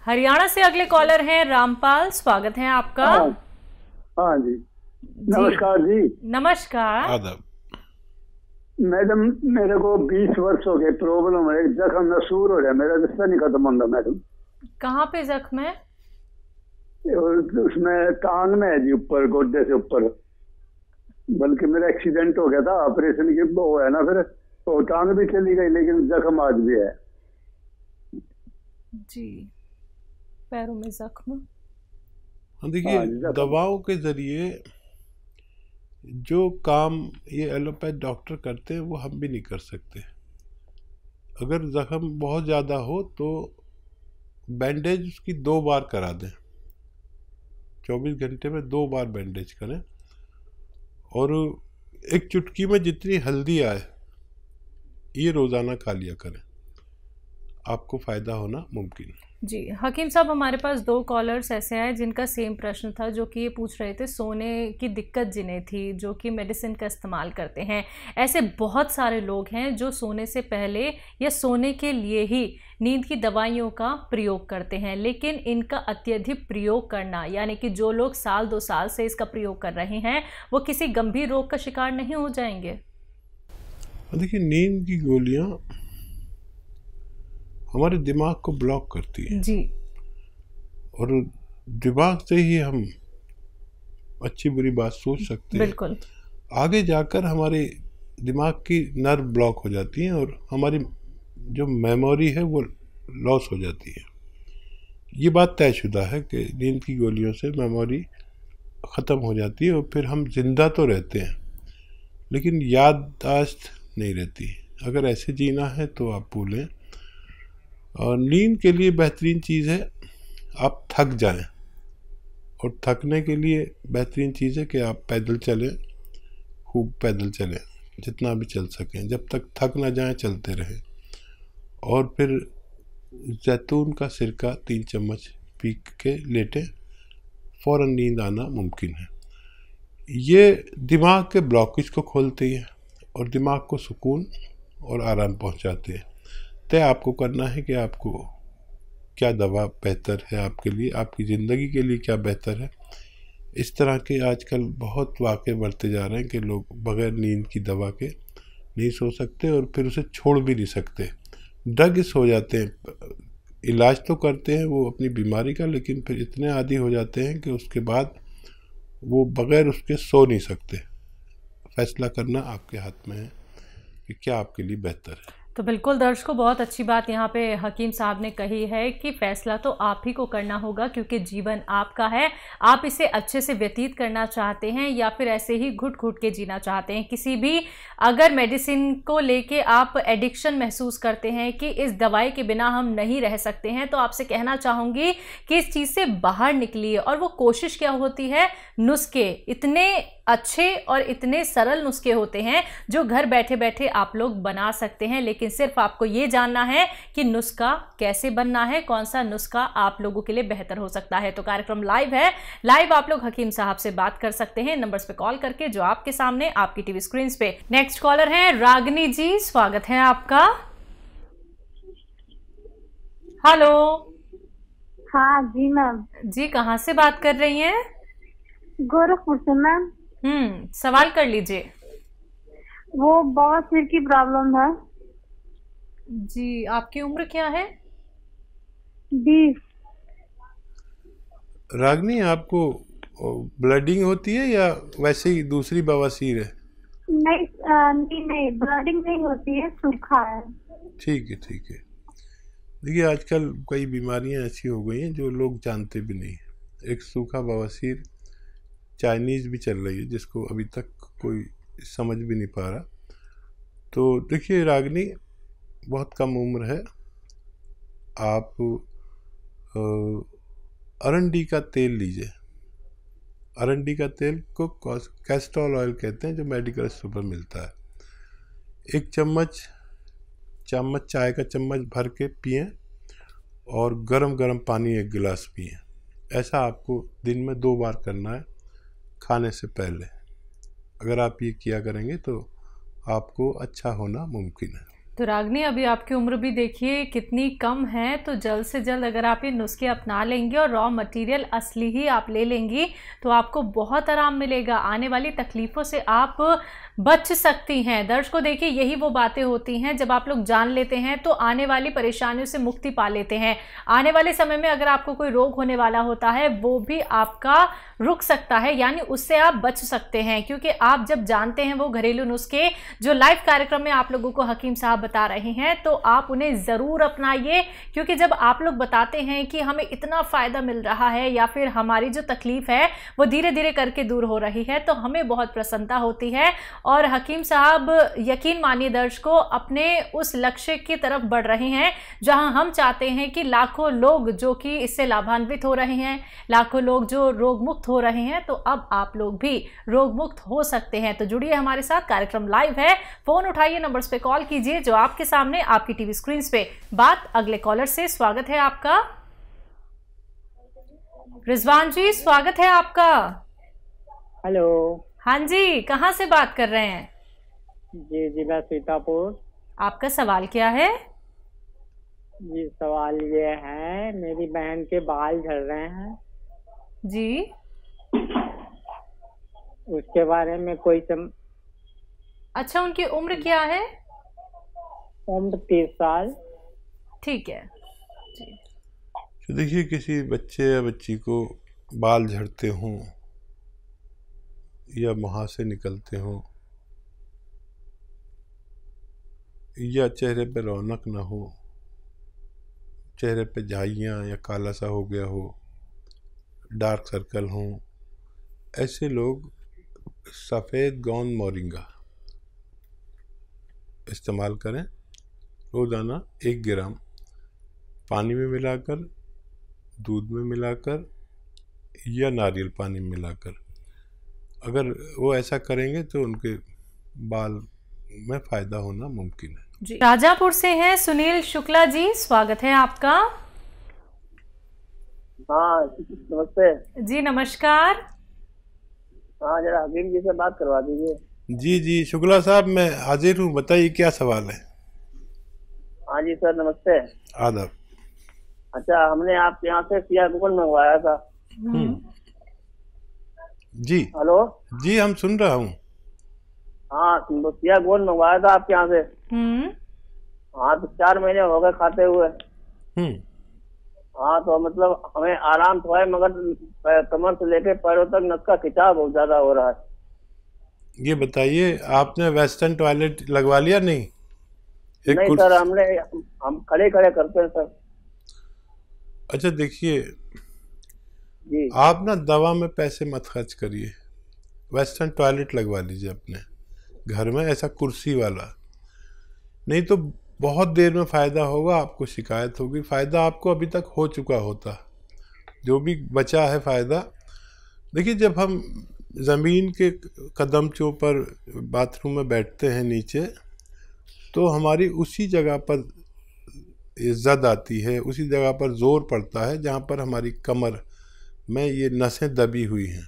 हरियाणा से अगले कॉलर हैं रामपाल, स्वागत है आपका। हाँ हाँ जी, नमस्कार जी। नमस्कार। आदाब। मैडम, मेरे को 20 वर्ष हो गए, प्रॉब्लम है, जख्म नसूर हो रहा है, मेरा रिश्ता नहीं खत्म होता मैडम। कहाँ पे जख्म है? और उसमें टांग में है जी, ऊपर गोड्डे से ऊपर। बल्कि मेरा एक्सीडेंट हो गया था, ऑपरेशन की वो है ना, फिर तो टांग भी चली गई, लेकिन जख्म आज भी है जी, पैरों में जख्म। देखिए, हाँ जी, जख्म। दवाओं के जरिए जो काम ये एलोपैथ डॉक्टर करते हैं वो हम भी नहीं कर सकते। अगर जख्म बहुत ज़्यादा हो तो बैंडेज उसकी 2 बार करा दें, 24 घंटे में 2 बार बैंडेज करें, और एक चुटकी में जितनी हल्दी आए ये रोज़ाना खा लिया करें, आपको फ़ायदा होना मुमकिन है। जी हकीम साहब, हमारे पास 2 कॉलर्स ऐसे आए जिनका सेम प्रश्न था, जो कि ये पूछ रहे थे सोने की दिक्कत जिन्हें थी, जो कि मेडिसिन का इस्तेमाल करते हैं। ऐसे बहुत सारे लोग हैं जो सोने से पहले या सोने के लिए ही नींद की दवाइयों का प्रयोग करते हैं, लेकिन इनका अत्यधिक प्रयोग करना, यानी कि जो लोग साल 2 साल से इसका प्रयोग कर रहे हैं, वो किसी गंभीर रोग का शिकार नहीं हो जाएंगे? देखिए, नींद की गोलियां हमारे दिमाग को ब्लॉक करती है जी, और दिमाग से ही हम अच्छी बुरी बात सोच सकते हैं। बिल्कुल। आगे जाकर हमारे दिमाग की नर्व ब्लॉक हो जाती हैं और हमारी जो मेमोरी है वो लॉस हो जाती है। ये बात तयशुदा है कि नींद की गोलियों से मेमोरी ख़त्म हो जाती है और फिर हम जिंदा तो रहते हैं लेकिन याददाश्त नहीं रहती। अगर ऐसे जीना है तो आप भूलें। और नींद के लिए बेहतरीन चीज़ है आप थक जाएं, और थकने के लिए बेहतरीन चीज़ है कि आप पैदल चलें, खूब पैदल चलें, जितना भी चल सकें, जब तक थक ना जाएं चलते रहें। और फिर जैतून का सिरका 3 चम्मच पी के लेटें, फ़ौरन नींद आना मुमकिन है। ये दिमाग के ब्लॉकेज को खोलते हैं और दिमाग को सुकून और आराम पहुंचाते हैं। तय आपको करना है कि आपको क्या दवा बेहतर है आपके लिए, आपकी ज़िंदगी के लिए क्या बेहतर है। इस तरह के आजकल बहुत वाक़े बढ़ते जा रहे हैं कि लोग बग़ैर नींद की दवा के नहीं सो सकते और फिर उसे छोड़ भी नहीं सकते, ड्रग्स हो जाते हैं। इलाज तो करते हैं वो अपनी बीमारी का, लेकिन फिर इतने आदी हो जाते हैं कि उसके बाद वो बग़ैर उसके सो नहीं सकते। फैसला करना आपके हाथ में है कि क्या आपके लिए बेहतर है। तो बिल्कुल दर्शकों, बहुत अच्छी बात यहाँ पे हकीम साहब ने कही है कि फैसला तो आप ही को करना होगा, क्योंकि जीवन आपका है। आप इसे अच्छे से व्यतीत करना चाहते हैं या फिर ऐसे ही घुट घुट के जीना चाहते हैं। किसी भी अगर मेडिसिन को लेके आप एडिक्शन महसूस करते हैं कि इस दवाई के बिना हम नहीं रह सकते हैं, तो आपसे कहना चाहूँगी कि इस चीज़ से बाहर निकलिए। और वो कोशिश क्या होती है, नुस्खे इतने अच्छे और इतने सरल नुस्खे होते हैं जो घर बैठे बैठे आप लोग बना सकते हैं, लेकिन सिर्फ आपको ये जानना है कि नुस्खा कैसे बनना है, कौन सा नुस्खा आप लोगों के लिए बेहतर हो सकता है। तो कार्यक्रम लाइव है, लाइव आप लोग हकीम साहब से बात कर सकते हैं नंबर्स पे कॉल करके जो आपके सामने आपकी टीवी स्क्रीन पे। नेक्स्ट कॉलर है रागनी जी, स्वागत है आपका। हेलो। हाँ जी मैम। जी, कहाँ से बात कर रही हैं? गोरखपुर से मैम। सवाल कर लीजिए। वो बहुत सिर की प्रॉब्लम है। जी, आपकी उम्र क्या है? 20। रागनी, आपको ब्लडिंग होती है या वैसे ही दूसरी बवासीर है? नहीं नहीं, ब्लडिंग नहीं होती है, सूखा है। ठीक है, ठीक है। देखिए, आजकल कई बीमारियां ऐसी हो गई हैं जो लोग जानते भी नहीं हैं। एक सूखा बवासीर चाइनीज़ भी चल रही है जिसको अभी तक कोई समझ भी नहीं पा रहा। तो देखिए रागनी, बहुत कम उम्र है, आप अरंडी का तेल लीजिए। अरंडी का तेल को कैस्ट्रॉल ऑयल कहते हैं, जो मेडिकल स्टोर पर मिलता है। 1 चम्मच चाय का चम्मच भर के पिएं और गरम गरम पानी 1 गिलास पिएं। ऐसा आपको दिन में 2 बार करना है खाने से पहले। अगर आप ये किया करेंगे तो आपको अच्छा होना मुमकिन है। तो रागनी, अभी आपकी उम्र भी देखिए कितनी कम है, तो जल्द से जल्द अगर आप ये नुस्खे अपना लेंगे और रॉ मटेरियल असली ही आप ले लेंगी तो आपको बहुत आराम मिलेगा। आने वाली तकलीफ़ों से आप बच सकती हैं। दर्शकों देखिए, यही वो बातें होती हैं जब आप लोग जान लेते हैं तो आने वाली परेशानियों से मुक्ति पा लेते हैं। आने वाले समय में अगर आपको कोई रोग होने वाला होता है वो भी आपका रुक सकता है, यानी उससे आप बच सकते हैं, क्योंकि आप जब जानते हैं वो घरेलू नुस्खे जो लाइव कार्यक्रम में आप लोगों को हकीम साहब बता रहे हैं तो आप उन्हें ज़रूर अपनाइए। क्योंकि जब आप लोग बताते हैं कि हमें इतना फ़ायदा मिल रहा है या फिर हमारी जो तकलीफ़ है वो धीरे धीरे करके दूर हो रही है तो हमें बहुत प्रसन्नता होती है। और हकीम साहब, यकीन मानिए दर्शकों, अपने उस लक्ष्य की तरफ बढ़ रहे हैं जहां हम चाहते हैं कि लाखों लोग जो कि इससे लाभान्वित हो रहे हैं, लाखों लोग जो रोग मुक्त हो रहे हैं, तो अब आप लोग भी रोग मुक्त हो सकते हैं। तो जुड़िए हमारे साथ, कार्यक्रम लाइव है, फोन उठाइए, नंबर्स पे कॉल कीजिए जो आपके सामने आपकी टीवी स्क्रीन पे। बात अगले कॉलर से, स्वागत है आपका। रिजवान जी, स्वागत है आपका। हेलो। हाँ जी, कहाँ से बात कर रहे हैं? जी जी, मैं सीतापुर। आपका सवाल क्या है? जी, सवाल ये है, मेरी बहन के बाल झड़ रहे हैं जी। उसके बारे में कोई अच्छा, उनकी उम्र क्या है? उम्र 30 साल। ठीक है जी। तो देखिए, किसी बच्चे या बच्ची को बाल झड़ते हों या मुहासे निकलते हों या चेहरे पे रौनक ना हो, चेहरे पे झाइयाँ या काला सा हो गया हो, डार्क सर्कल हों, ऐसे लोग सफ़ेद गोंद मोरिंगा इस्तेमाल करें। रोज़ाना 1 ग्राम पानी में मिलाकर, दूध में मिलाकर या नारियल पानी में मिलाकर, अगर वो ऐसा करेंगे तो उनके बाल में फ़ायदा होना मुमकिन है जी। राजापुर से हैं सुनील शुक्ला जी, स्वागत है आपका। हाँ, नमस्ते जी नमस्कार। हाँ, जरा हकीम जी से बात करवा दीजिए। जी जी, शुक्ला साहब, मैं हाजिर हूँ, बताइए क्या सवाल है। हाँ जी सर, नमस्ते। आदाब। अच्छा, हमने आपके यहाँ से सिया गोल्ड मंगवाया था। जी। हेलो जी, हम सुन रहा हूँ। हाँ, तो सिया गोल्ड मंगवाया था आपके यहाँ से। हाँ, तो 4 महीने हो गए खाते हुए। हाँ, तो मतलब हमें आराम तो है, मगर कमर से लेके पैरों तक नस का खिंचाव बहुत ज्यादा हो रहा है। ये बताइए, आपने वेस्टर्न टॉयलेट लगवा लिया? नहीं नहीं सर, हम खड़े खड़े करते हैं सर। अच्छा देखिए जी, आप ना दवा में पैसे मत खर्च करिए, वेस्टर्न टॉयलेट लगवा लीजिए अपने घर में, ऐसा कुर्सी वाला। नहीं तो बहुत देर में फ़ायदा होगा, आपको शिकायत होगी। फ़ायदा आपको अभी तक हो चुका होता, जो भी बचा है फ़ायदा। देखिए, जब हम ज़मीन के कदमचों पर बाथरूम में बैठते हैं नीचे, तो हमारी उसी जगह पर इज्जत आती है, उसी जगह पर ज़ोर पड़ता है जहाँ पर हमारी कमर में ये नसें दबी हुई हैं।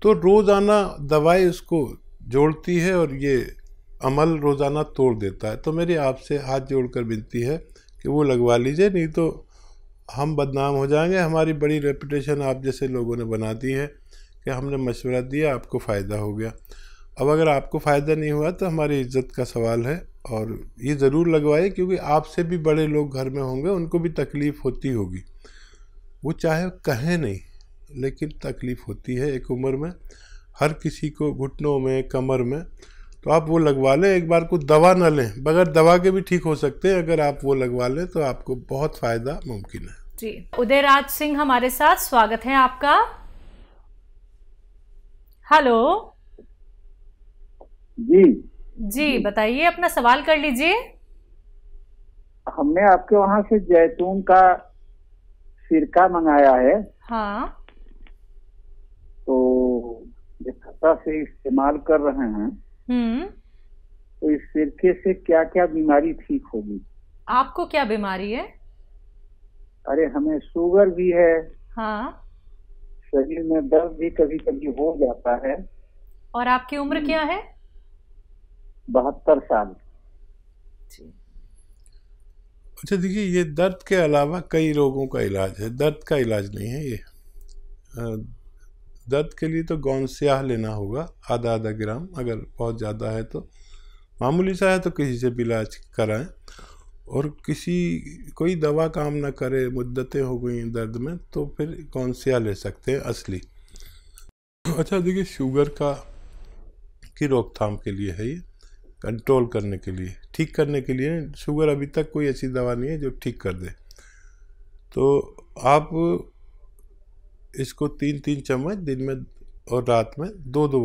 तो रोज़ाना दवाई उसको जोड़ती है और ये अमल रोज़ाना तोड़ देता है। तो मेरी आपसे हाथ जोड़कर विनती है कि वो लगवा लीजिए, नहीं तो हम बदनाम हो जाएंगे। हमारी बड़ी रेपुटेशन आप जैसे लोगों ने बना दी है कि हमने मशवरा दिया, आपको फ़ायदा हो गया। अब अगर आपको फ़ायदा नहीं हुआ तो हमारी इज्जत का सवाल है, और ये ज़रूर लगवाइए, क्योंकि आपसे भी बड़े लोग घर में होंगे, उनको भी तकलीफ़ होती होगी। वो चाहे कहें नहीं, लेकिन तकलीफ़ होती है एक उम्र में, हर किसी को घुटनों में, कमर में। तो आप वो लगवा लें, एक बार को दवा ना लें, बगैर दवा के भी ठीक हो सकते हैं। अगर आप वो लगवा लें तो आपको बहुत फ़ायदा मुमकिन है जी। उदयराज सिंह हमारे साथ, स्वागत है आपका। हेलो जी जी, बताइए, अपना सवाल कर लीजिए। हमने आपके वहाँ से जैतून का सिरका मंगाया है, हाँ, तो जब से इस्तेमाल कर रहे हैं तो इस सिरके से क्या क्या बीमारी ठीक होगी? आपको क्या बीमारी है? अरे, हमें शुगर भी है, हाँ, शरीर में दर्द भी कभी कभी हो जाता है। और आपकी उम्र क्या है? 72 साल। जी। अच्छा देखिए, ये दर्द के अलावा कई रोगों का इलाज है, दर्द का इलाज नहीं है ये। दर्द के लिए तो गौन स्याह लेना होगा आधा आधा ग्राम, अगर बहुत ज़्यादा है तो। मामूली सा है तो किसी से भी इलाज कराएं। और कोई दवा काम ना करे, मुद्दतें हो गई दर्द में, तो फिर गौन स्याह ले सकते हैं असली। अच्छा देखिए, शुगर की रोकथाम के लिए है ये, कंट्रोल करने के लिए, ठीक करने के लिए। शुगर अभी तक कोई ऐसी दवा नहीं है जो ठीक कर दे। तो आप इसको 3-3 चम्मच दिन में और रात में 2-2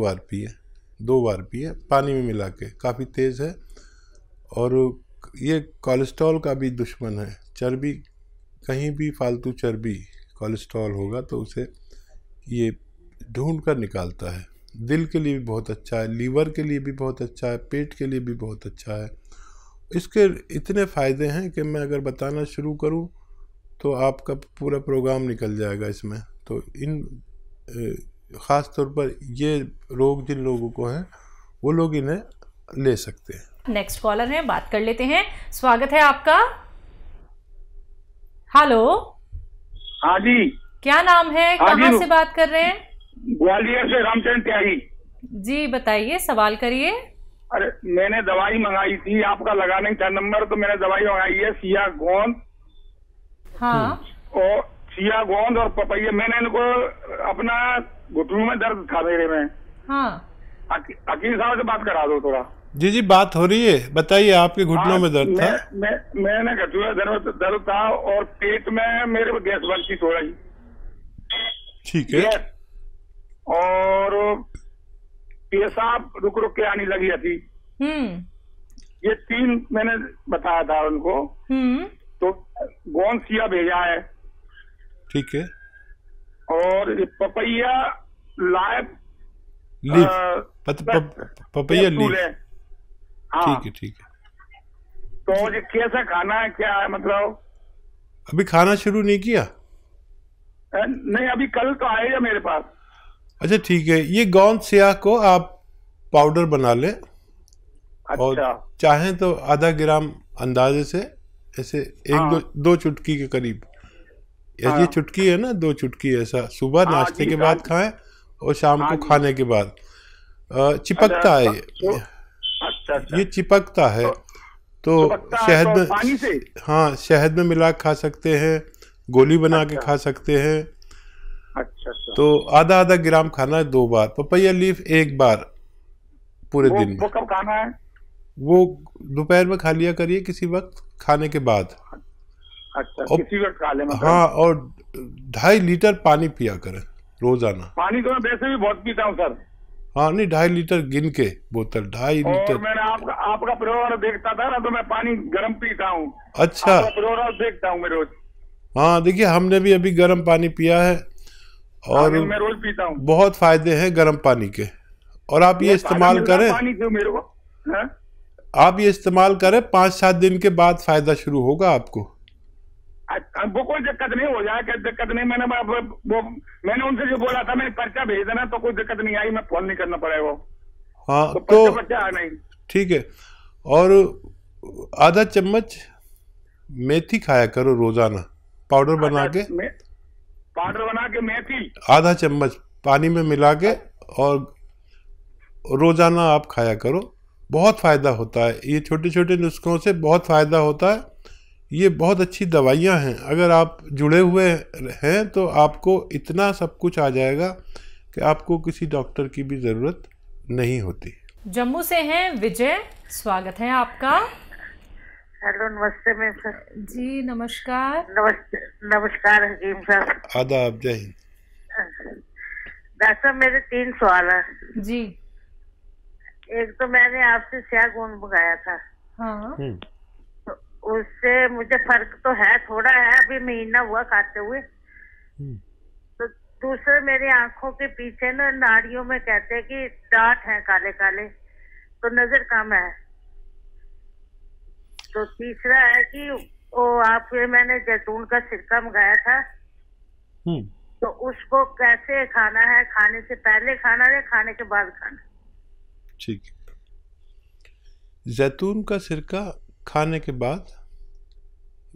बार पिए पानी में मिला के। काफ़ी तेज़ है और ये कोलेस्ट्रॉल का भी दुश्मन है। चर्बी, कहीं भी फालतू चर्बी कोलेस्ट्रॉल होगा तो उसे ये ढूंढ कर निकालता है। दिल के लिए भी बहुत अच्छा है, लीवर के लिए भी बहुत अच्छा है, पेट के लिए भी बहुत अच्छा है। इसके इतने फ़ायदे हैं कि मैं अगर बताना शुरू करूं तो आपका पूरा प्रोग्राम निकल जाएगा इसमें। तो ख़ास तौर पर ये रोग जिन लोगों को है वो लोग इन्हें ले सकते हैं। नेक्स्ट कॉलर है, बात कर लेते हैं। स्वागत है आपका। हेलो। हाँ जी। क्या नाम है, कहाँ से बात कर रहे हैं? ग्वालियर से रामचंद्र त्यागी जी, बताइए, सवाल करिए। अरे मैंने दवाई मंगाई थी, आपका लगा नहीं था नंबर, तो मैंने दवाई मंगाई है सिया गोंद। हाँ। और सिया गोंद और पपैया। मैंने इनको अपना घुटनों में दर्द था मेरे में। हाँ। अकील साहब से बात करा दो थोड़ा। जी बात हो रही है, बताइए आपके घुटनों में दर्द था? मैंने घुटनों में दर्द था और पेट में मेरे को गैस बनती थोड़ा ही। ठीक है। और पेशाब रुक रुक के आने लगी थी। ये 3 मैंने बताया था उनको। तो गोंद सिया भेजा है। ठीक है। और पपैया लाइव पपैया लीफ। हाँ। ठीक है। तो ये कैसा खाना है, क्या है मतलब? अभी खाना शुरू नहीं किया? नहीं, अभी कल तो आएगा मेरे पास। अच्छा ठीक है। ये गोंद स्याह को आप पाउडर बना लें। अच्छा। और चाहें तो आधा ग्राम अंदाजे से, ऐसे 1-2 चुटकी के करीब। ये चुटकी है ना, 2 चुटकी ऐसा सुबह नाश्ते के बाद खाएं और शाम को खाने के बाद। चिपकता है ये। अच्छा। ये चिपकता है तो शहद में, पानी से? हाँ, शहद में मिला खा सकते हैं, गोली बना के खा सकते हैं। अच्छा। तो आधा ग्राम खाना है 2 बार। पपैया लीफ 1 बार पूरे दिन में। वो कब खाना है? वो दोपहर में खा लिया करिए, किसी वक्त खाने के बाद। अच्छा, किसी वक्त खा ले मतलब? हाँ, और 2.5 लीटर पानी पिया करें रोजाना। पानी तो मैं वैसे भी बहुत पीता हूँ सर। हाँ नहीं, 2.5 लीटर गिन के बोतल, 2.5 लीटर। और मैंने आपका प्रोग्राम देखता था ना, तो मैं पानी गर्म पीता हूँ। अच्छा। प्रोग्राम देखता हूँ मैं रोज। हाँ देखिए, हमने भी अभी गर्म पानी पिया है और मैं रोज पीता हूँ। बहुत फायदे हैं गर्म पानी के। और आप ये इस्तेमाल करें, पानी क्यों मेरे को? आप ये इस्तेमाल करें, 5-7 दिन के बाद फायदा शुरू होगा आपको। वो कोई दिक्कत नहीं हो जाए, दिक्कत नहीं। मैंने उनसे जो बोला था, मैंने पर्चा भेज देना, तो कोई दिक्कत नहीं आई, मैं फोन नहीं करना पड़ेगा। हाँ तो पर्चा नहीं। ठीक है। और आधा चम्मच मेथी खाया करो रोजाना, पाउडर बना के। मेथी आधा चम्मच पानी में मिला के और रोजाना आप खाया करो। बहुत फायदा होता है, ये छोटे छोटे नुस्खों से बहुत फायदा होता है। ये बहुत अच्छी दवाइयाँ हैं। अगर आप जुड़े हुए हैं तो आपको इतना सब कुछ आ जाएगा कि आपको किसी डॉक्टर की भी ज़रूरत नहीं होती। जम्मू से हैं विजय, स्वागत है आपका। हेलो, नमस्ते मैम सर। जी नमस्कार। नमस्कार हकीम साहब। आदाब, जय हिंद। डॉक्टर साहब, मेरे 3 सवाल है जी। एक तो मैंने आपसे स्याह गोंद मंगाया था। हाँ। तो उससे मुझे फर्क तो है, थोड़ा है, अभी महीना हुआ खाते हुए। तो दूसरे, मेरी आंखों के पीछे ना नाड़ियों में कहते हैं कि डांट है काले काले, तो नजर कम है। तो तीसरा है कि वो आपके मैंने जैतून का सिरका मंगाया था, तो उसको कैसे खाना है, खाने से पहले खाना है या खाने के बाद खाना? ठीक है। जैतून का सिरका खाने के बाद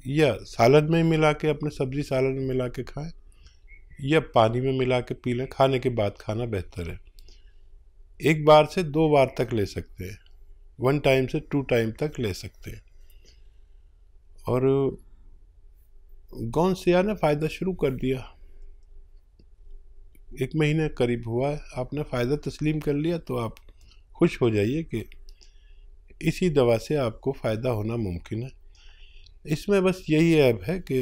या सालन में मिला के, अपने सब्जी सालन में मिला के खाएं, या पानी में मिला के पी लें। खाने के बाद खाना बेहतर है। 1 बार से 2 बार तक ले सकते हैं, 1 टाइम से 2 टाइम तक ले सकते हैं। और गौनसिया ने फ़ायदा शुरू कर दिया, 1 महीने करीब हुआ है, आपने फ़ायदा तस्लीम कर लिया, तो आप खुश हो जाइए कि इसी दवा से आपको फ़ायदा होना मुमकिन है। इसमें बस यही ऐब है कि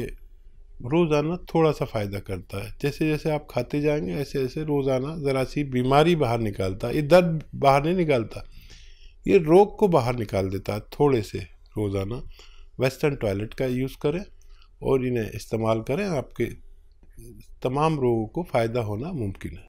रोज़ाना थोड़ा सा फ़ायदा करता है। जैसे जैसे आप खाते जाएंगे ऐसे ऐसे रोज़ाना ज़रा सी बीमारी बाहर निकालता है। ये दर्द बाहर नहीं निकालता, ये रोग को बाहर निकाल देता है थोड़े से। रोज़ाना वेस्टर्न टॉयलेट का यूज़ करें और इन्हें इस्तेमाल करें, आपके तमाम रोगों को फ़ायदा होना मुमकिन है।